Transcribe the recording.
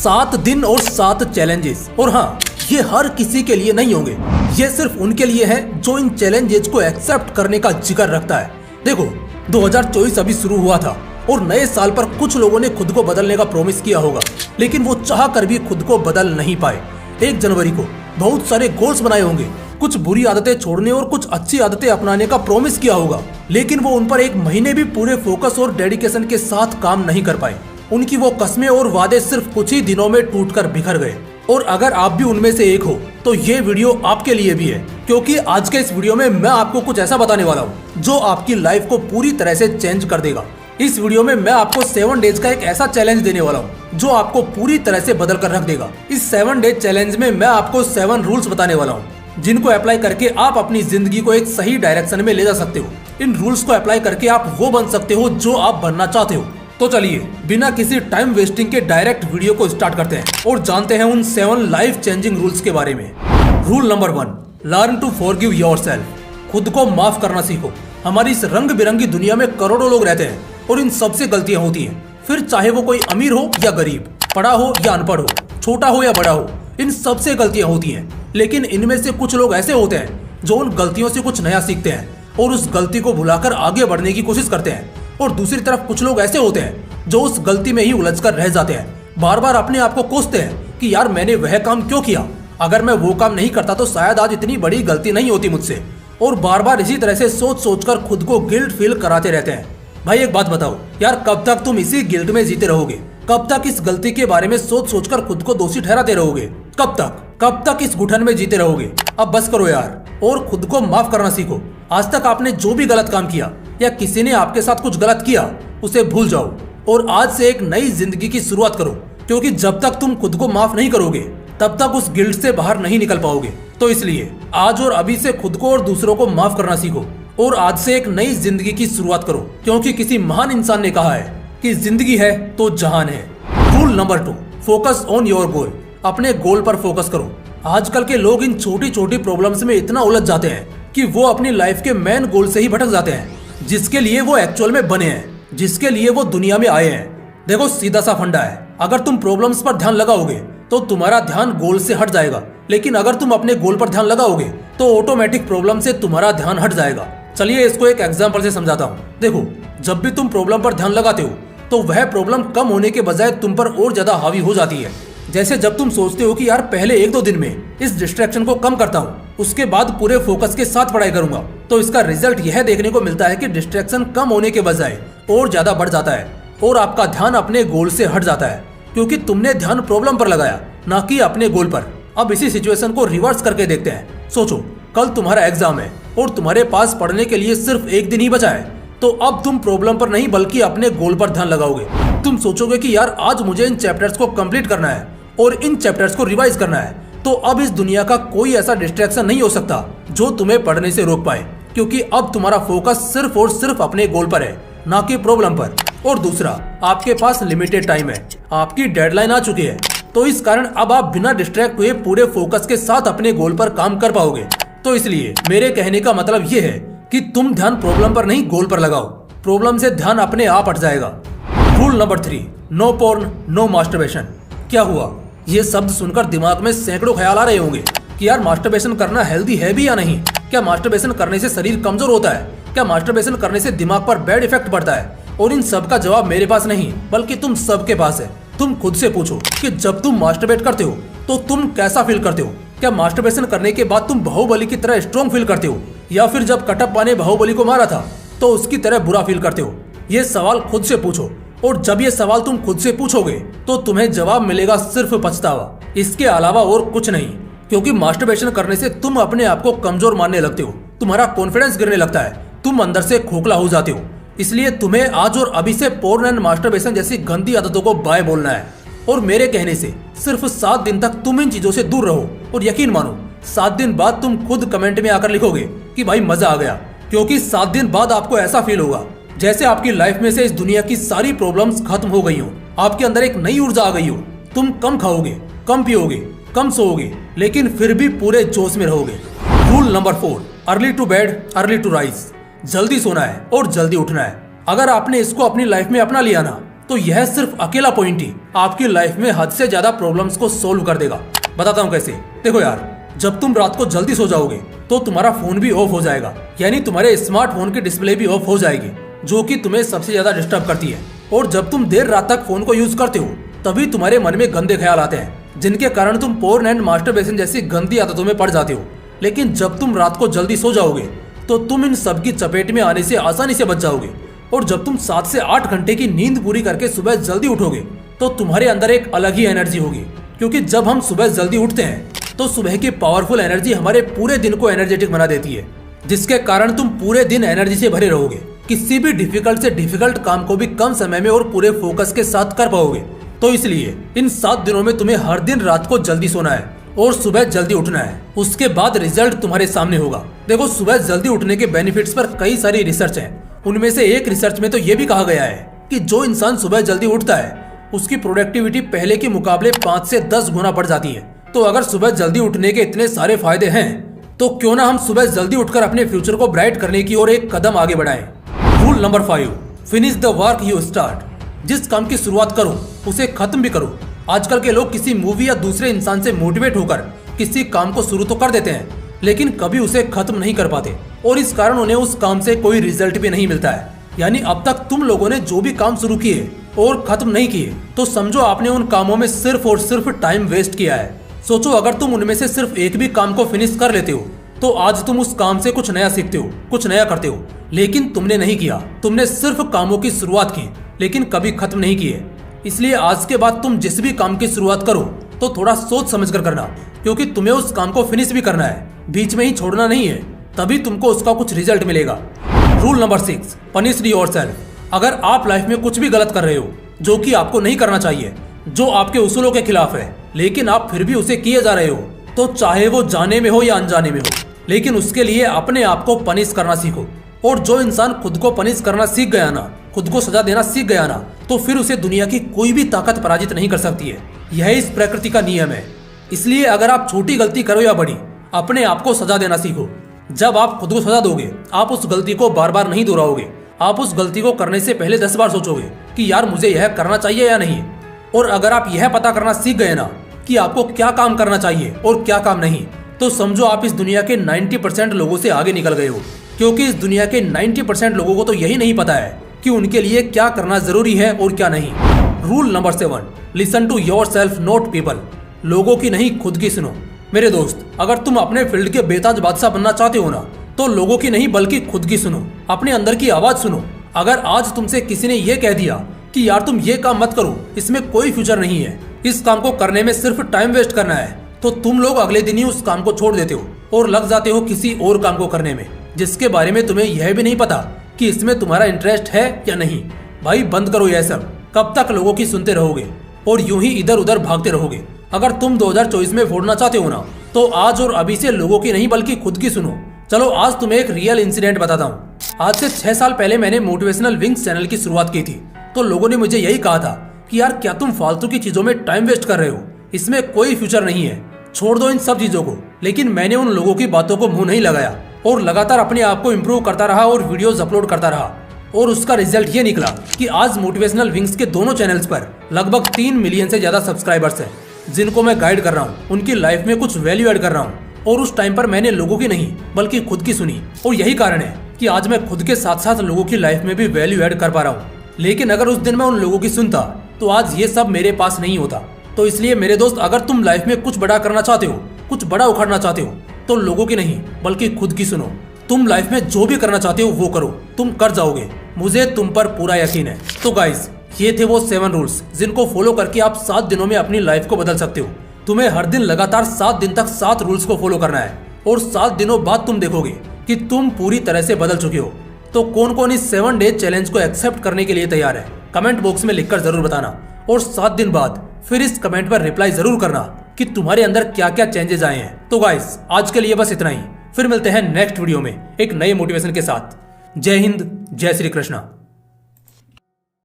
7 दिन और 7 चैलेंजेस। और हाँ, ये हर किसी के लिए नहीं होंगे, ये सिर्फ उनके लिए है जो इन चैलेंजेस को एक्सेप्ट करने का जिगर रखता है। देखो, 2024 अभी शुरू हुआ था और नए साल पर कुछ लोगों ने खुद को बदलने का प्रॉमिस किया होगा, लेकिन वो चाह कर भी खुद को बदल नहीं पाए। 1 जनवरी को बहुत सारे गोल्स बनाए होंगे, कुछ बुरी आदतें छोड़ने और कुछ अच्छी आदतें अपनाने का प्रॉमिस किया होगा, लेकिन वो उन पर 1 महीने भी पूरे फोकस और डेडिकेशन के साथ काम नहीं कर पाए। उनकी वो कस्में और वादे सिर्फ कुछ ही दिनों में टूटकर बिखर गए। और अगर आप भी उनमें से एक हो तो ये वीडियो आपके लिए भी है, क्योंकि आज के इस वीडियो में मैं आपको कुछ ऐसा बताने वाला हूँ जो आपकी लाइफ को पूरी तरह से चेंज कर देगा। इस वीडियो में मैं आपको 7 डेज का एक ऐसा चैलेंज देने वाला हूँ जो आपको पूरी तरह से बदल कर रख देगा। इस 7 डेज चैलेंज में मैं आपको 7 रूल्स बताने वाला हूँ जिनको अप्लाई करके आप अपनी जिंदगी को एक सही डायरेक्शन में ले जा सकते हो। इन रूल्स को अप्लाई करके आप वो बन सकते हो जो आप बनना चाहते हो। तो चलिए बिना किसी टाइम वेस्टिंग के डायरेक्ट वीडियो को स्टार्ट करते हैं और जानते हैं उन 7 लाइफ चेंजिंग रूल्स के बारे में। Rule number 1, learn to forgive yourself. खुद को माफ करना सीखो। हमारी इस रंग बिरंगी दुनिया में करोड़ों लोग रहते हैं और इन सबसे गलतियां होती हैं। फिर चाहे वो कोई अमीर हो या गरीब, पढ़ा हो या अनपढ़ हो, छोटा हो या बड़ा हो, इन सबसे गलतियां होती हैं। लेकिन इनमें से कुछ लोग ऐसे होते हैं जो उन गलतियों से कुछ नया सीखते हैं और उस गलती को भुलाकर आगे बढ़ने की कोशिश करते हैं। और दूसरी तरफ कुछ लोग ऐसे होते हैं जो उस गलती में ही उलझकर रह जाते हैं, बार बार अपने आप को कोसते हैं कि यार मैंने वह काम क्यों किया, अगर मैं वो काम नहीं करता तो शायद आज इतनी बड़ी गलती नहीं होती मुझसे। और बार बार इसी तरह से सोच सोचकर खुद को गिल्ट फील कराते रहते हैं। भाई एक बात बताओ यार, कब तक तुम इसी गिल्ट में जीते रहोगे? कब तक इस गलती के बारे में सोच सोचकर खुद को दोषी ठहराते रहोगे? कब तक इस घुटन में जीते रहोगे? अब बस करो यार और खुद को माफ करना सीखो। आज तक आपने जो भी गलत काम किया या किसी ने आपके साथ कुछ गलत किया उसे भूल जाओ और आज से एक नई जिंदगी की शुरुआत करो, क्योंकि जब तक तुम खुद को माफ नहीं करोगे तब तक उस गिल्ट से बाहर नहीं निकल पाओगे। तो इसलिए आज और अभी से खुद को और दूसरों को माफ करना सीखो और आज से एक नई जिंदगी की शुरुआत करो, क्योंकि किसी महान इंसान ने कहा है कि जिंदगी है तो जहान है। Rule number 2, focus on your goal. अपने गोल पर फोकस करो। आजकल के लोग इन छोटी छोटी प्रॉब्लम्स में इतना उलझ जाते हैं कि वो अपनी लाइफ के मेन गोल से ही भटक जाते हैं, जिसके लिए वो एक्चुअल में बने हैं, जिसके लिए वो दुनिया में आए हैं। देखो सीधा सा फंडा है, अगर तुम प्रॉब्लम्स पर ध्यान लगाओगे तो तुम्हारा ध्यान गोल से हट जाएगा, लेकिन अगर तुम अपने गोल पर ध्यान लगाओगे तो ऑटोमेटिक प्रॉब्लम से तुम्हारा ध्यान हट जाएगा। चलिए इसको एक एग्जांपल से समझाता हूँ। देखो, जब भी तुम प्रॉब्लम पर ध्यान लगाते हो तो वह प्रॉब्लम कम होने के बजाय तुम पर और ज्यादा हावी हो जाती है। जैसे जब तुम सोचते हो कि यार पहले 1-2 दिन में इस डिस्ट्रैक्शन को कम करता हूँ, उसके बाद पूरे फोकस के साथ पढ़ाई करूंगा, तो इसका रिजल्ट यह देखने को मिलता है कि डिस्ट्रैक्शन कम होने के बजाय और ज्यादा बढ़ जाता है और आपका ध्यान अपने गोल से हट जाता है, क्योंकि तुमने ध्यान प्रॉब्लम पर लगाया ना कि अपने गोल पर। अब इसी सिचुएशन को रिवर्स करके देखते हैं। सोचो कल तुम्हारा एग्जाम है और तुम्हारे पास पढ़ने के लिए सिर्फ 1 दिन ही बचा है, तो अब तुम प्रॉब्लम पर नहीं बल्कि अपने गोल पर ध्यान लगाओगे। तुम सोचोगे कि यार आज मुझे इन चैप्टर्स को कंप्लीट करना है और इन चैप्टर्स को रिवाइज करना है, तो अब इस दुनिया का कोई ऐसा डिस्ट्रैक्शन नहीं हो सकता जो तुम्हें पढ़ने से रोक पाए, क्योंकि अब तुम्हारा फोकस सिर्फ और सिर्फ अपने गोल पर है, ना कि प्रॉब्लम पर। और दूसरा, आपके पास लिमिटेड टाइम है, आपकी डेडलाइन आ चुकी है, तो इस कारण अब आप बिना डिस्ट्रैक्ट हुए पूरे फोकस के साथ अपने गोल पर काम कर पाओगे। तो इसलिए मेरे कहने का मतलब ये है कि तुम ध्यान प्रॉब्लम पर नहीं गोल पर लगाओ, प्रॉब्लम से ध्यान अपने आप हट जाएगा। Rule number 3, no porn no masturbation. क्या हुआ? ये शब्द सुनकर दिमाग में सैकड़ों ख्याल आ रहे होंगे कि यार मास्टरबेशन करना हेल्दी है भी या नहीं? क्या मास्टरबेशन करने से शरीर कमजोर होता है? क्या मास्टरबेशन करने से दिमाग पर बैड इफेक्ट पड़ता है? और इन सब का जवाब मेरे पास नहीं बल्कि तुम सबके पास है। तुम खुद से पूछो कि जब तुम मास्टरबेट करते हो तो तुम कैसा फील करते हो? क्या मास्टरबेशन करने के बाद तुम बाहुबली की तरह स्ट्रॉन्ग फील करते हो, या फिर जब कटप्पा ने बाहुबली को मारा था तो उसकी तरह बुरा फील करते हो? ये सवाल खुद से पूछो, और जब ये सवाल तुम खुद से पूछोगे तो तुम्हें जवाब मिलेगा सिर्फ पछतावा, इसके अलावा और कुछ नहीं। क्योंकि मास्टरबेशन करने से तुम अपने आप को कमजोर मानने लगते हो, तुम्हारा कॉन्फिडेंस गिरने लगता है, तुम अंदर से खोखला हो जाते हो। इसलिए तुम्हें आज और अभी से पोर्न एंड मास्टरबेशन जैसी गंदी आदतों को बाय बोलना है। और मेरे कहने से सिर्फ 7 दिन तक तुम इन चीजों से दूर रहो, और यकीन मानो 7 दिन बाद तुम खुद कमेंट में आकर लिखोगे कि भाई मजा आ गया, क्योंकि 7 दिन बाद आपको ऐसा फील होगा जैसे आपकी लाइफ में से इस दुनिया की सारी प्रॉब्लम्स खत्म हो गई हो, आपके अंदर एक नई ऊर्जा आ गई हो। तुम कम खाओगे, कम पियोगे, कम सोओगे, लेकिन फिर भी पूरे जोश में रहोगे। Rule number 4, early to bed early to rise. जल्दी सोना है और जल्दी उठना है। अगर आपने इसको अपनी लाइफ में अपना लिया ना, तो यह सिर्फ अकेला पॉइंट ही आपकी लाइफ में हद से ज्यादा प्रॉब्लम्स को सोल्व कर देगा। बताता हूँ कैसे। देखो यार, जब तुम रात को जल्दी सो जाओगे तो तुम्हारा फोन भी ऑफ हो जाएगा, यानी तुम्हारे स्मार्टफोन की डिस्प्ले भी ऑफ हो जाएगी, जो कि तुम्हें सबसे ज्यादा डिस्टर्ब करती है। और जब तुम देर रात तक फोन को यूज करते हो तभी तुम्हारे मन में गंदे ख्याल आते हैं, जिनके कारण तुम पोर्न एंड मास्टरबेशन जैसी गंदी आदतों में पड़ जाते हो। लेकिन जब तुम रात को जल्दी सो जाओगे तो तुम इन सब की चपेट में आने से आसानी से बच जाओगे। और जब तुम 7 से 8 घंटे की नींद पूरी करके सुबह जल्दी उठोगे तो तुम्हारे अंदर एक अलग ही एनर्जी होगी, क्योंकि जब हम सुबह जल्दी उठते हैं तो सुबह की पावरफुल एनर्जी हमारे पूरे दिन को एनर्जेटिक बना देती है, जिसके कारण तुम पूरे दिन एनर्जी से भरे रहोगे। किसी भी डिफिकल्ट से डिफिकल्ट काम को भी कम समय में और पूरे फोकस के साथ कर पाओगे। तो इसलिए इन 7 दिनों में तुम्हें हर दिन रात को जल्दी सोना है और सुबह जल्दी उठना है। उसके बाद रिजल्ट तुम्हारे सामने होगा। देखो, सुबह जल्दी उठने के बेनिफिट्स पर कई सारी रिसर्च है। उनमें से एक रिसर्च में तो ये भी कहा गया है कि जो इंसान सुबह जल्दी उठता है उसकी प्रोडक्टिविटी पहले के मुकाबले 5 से 10 गुना बढ़ जाती है। तो अगर सुबह जल्दी उठने के इतने सारे फायदे हैं तो क्यों ना हम सुबह जल्दी उठकर अपने फ्यूचर को ब्राइट करने की ओर एक कदम आगे बढ़ाएं। Rule number 5, finish the work you start. जिस काम की शुरुआत करो उसे खत्म भी करो। आजकल के लोग किसी मूवी या दूसरे इंसान से मोटिवेट होकर किसी काम को शुरू तो कर देते हैं, लेकिन कभी उसे खत्म नहीं कर पाते और इस कारण उन्हें उस काम से कोई रिजल्ट भी नहीं मिलता है। यानी अब तक तुम लोगों ने जो भी काम शुरू किए और खत्म नहीं किए तो समझो आपने उन कामों में सिर्फ और सिर्फ टाइम वेस्ट किया है। सोचो, अगर तुम उनमें से सिर्फ एक भी काम को फिनिश कर लेते हो तो आज तुम उस काम से कुछ नया सीखते हो, कुछ नया करते हो। लेकिन तुमने नहीं किया, तुमने सिर्फ कामों की शुरुआत की लेकिन कभी खत्म नहीं किए। इसलिए आज के बाद तुम जिस भी काम की शुरुआत करो तो थोड़ा सोच समझ कर करना, क्योंकि तुम्हें उस काम को फिनिश भी करना है, बीच में ही छोड़ना नहीं है, तभी तुमको उसका कुछ रिजल्ट मिलेगा। Rule number 6, punish yourself. अगर आप लाइफ में कुछ भी गलत कर रहे हो जो कि आपको नहीं करना चाहिए, जो आपके उसूलों के खिलाफ है, लेकिन आप फिर भी उसे किए जा रहे हो, तो चाहे वो जाने में हो या अनजाने में हो, लेकिन उसके लिए अपने आप को पनिश करना सीखो। और जो इंसान खुद को पनिश करना सीख गया ना, खुद को सजा देना सीख गया ना, तो फिर उसे दुनिया की कोई भी ताकत पराजित नहीं कर सकती है। यह इस प्रकृति का नियम है। इसलिए अगर आप छोटी गलती करो या बड़ी, अपने आप को सजा देना सीखो। जब आप खुद को सजा दोगे आप उस गलती को बार बार नहीं दोहराओगे। आप उस गलती को करने से पहले 10 बार सोचोगे कि यार मुझे यह करना चाहिए या नहीं। और अगर आप यह पता करना सीख गए ना कि आपको क्या काम करना चाहिए और क्या काम नहीं, तो समझो आप इस दुनिया के 90% लोगों से आगे निकल गए हो, क्योंकि इस दुनिया के 90% लोगों को तो यही नहीं पता है कि उनके लिए क्या करना जरूरी है और क्या नहीं। Rule number 7, listen to yourself not people. लोगों की नहीं, खुद की सुनो। मेरे दोस्त, अगर तुम अपने फील्ड के बेताज बादशाह बनना चाहते हो ना, तो लोगों की नहीं बल्कि खुद की सुनो, अपने अंदर की आवाज सुनो। अगर आज तुमसे किसी ने यह कह दिया कि यार तुम ये काम मत करो, इसमें कोई फ्यूचर नहीं है, इस काम को करने में सिर्फ टाइम वेस्ट करना है, तो तुम लोग अगले दिन ही उस काम को छोड़ देते हो और लग जाते हो किसी और काम को करने में, जिसके बारे में तुम्हें यह भी नहीं पता कि इसमें तुम्हारा इंटरेस्ट है या नहीं। भाई बंद करो यह सब। कब तक लोगों की सुनते रहोगे और यूं ही इधर उधर भागते रहोगे। अगर तुम 2024 में फोड़ना चाहते हो ना, तो आज और अभी से लोगों की नहीं बल्कि खुद की सुनो। चलो आज तुम्हें एक रियल इंसिडेंट बताता हूँ। आज से 6 साल पहले मैंने मोटिवेशनल विंग्स चैनल की शुरुआत की थी, तो लोगों ने मुझे यही कहा था कि यार क्या तुम फालतू की चीजों में टाइम वेस्ट कर रहे हो, इसमें कोई फ्यूचर नहीं है, छोड़ दो इन सब चीजों को। लेकिन मैंने उन लोगों की बातों को मुंह नहीं लगाया और लगातार अपने आप को इम्प्रूव करता रहा और वीडियोस अपलोड करता रहा। और उसका रिजल्ट ये निकला कि आज मोटिवेशनल विंग्स के दोनों चैनल्स पर लगभग 3 मिलियन से ज्यादा सब्सक्राइबर्स हैं, जिनको मैं गाइड कर रहा हूँ, उनकी लाइफ में कुछ वैल्यू ऐड कर रहा हूँ। और उस टाइम पर मैंने लोगों की नहीं बल्कि खुद की सुनी, और यही कारण है कि आज मैं खुद के साथ साथ लोगों की लाइफ में भी वैल्यू ऐड कर पा रहा हूँ। लेकिन अगर उस दिन मैं उन लोगों की सुनता तो आज ये सब मेरे पास नहीं होता। तो इसलिए मेरे दोस्त, अगर तुम लाइफ में कुछ बड़ा करना चाहते हो, कुछ बड़ा उखाड़ना चाहते हो, तो लोगों की नहीं बल्कि खुद की सुनो। तुम लाइफ में जो भी करना चाहते हो वो करो, तुम कर जाओगे, मुझे तुम पर पूरा यकीन है। तो गाइस, ये थे वो 7 रूल्स जिनको फॉलो करके आप 7 दिनों में अपनी लाइफ को बदल सकते हो। तुम्हें हर दिन लगातार 7 दिन तक 7 रूल्स को फॉलो करना है और 7 दिनों बाद तुम देखोगे कि तुम पूरी तरह से बदल चुके हो। तो कौन कौन इस 7 डे चैलेंज को एक्सेप्ट करने के लिए तैयार है, कमेंट बॉक्स में लिखकर जरूर बताना। और 7 दिन बाद फिर इस कमेंट पर रिप्लाई जरूर करना कि तुम्हारे अंदर क्या क्या चेंजेस आए हैं। तो गाइस, आज के लिए बस इतना ही। फिर मिलते हैं नेक्स्ट वीडियो में एक नए मोटिवेशन के साथ। जय हिंद, जय श्री कृष्णा।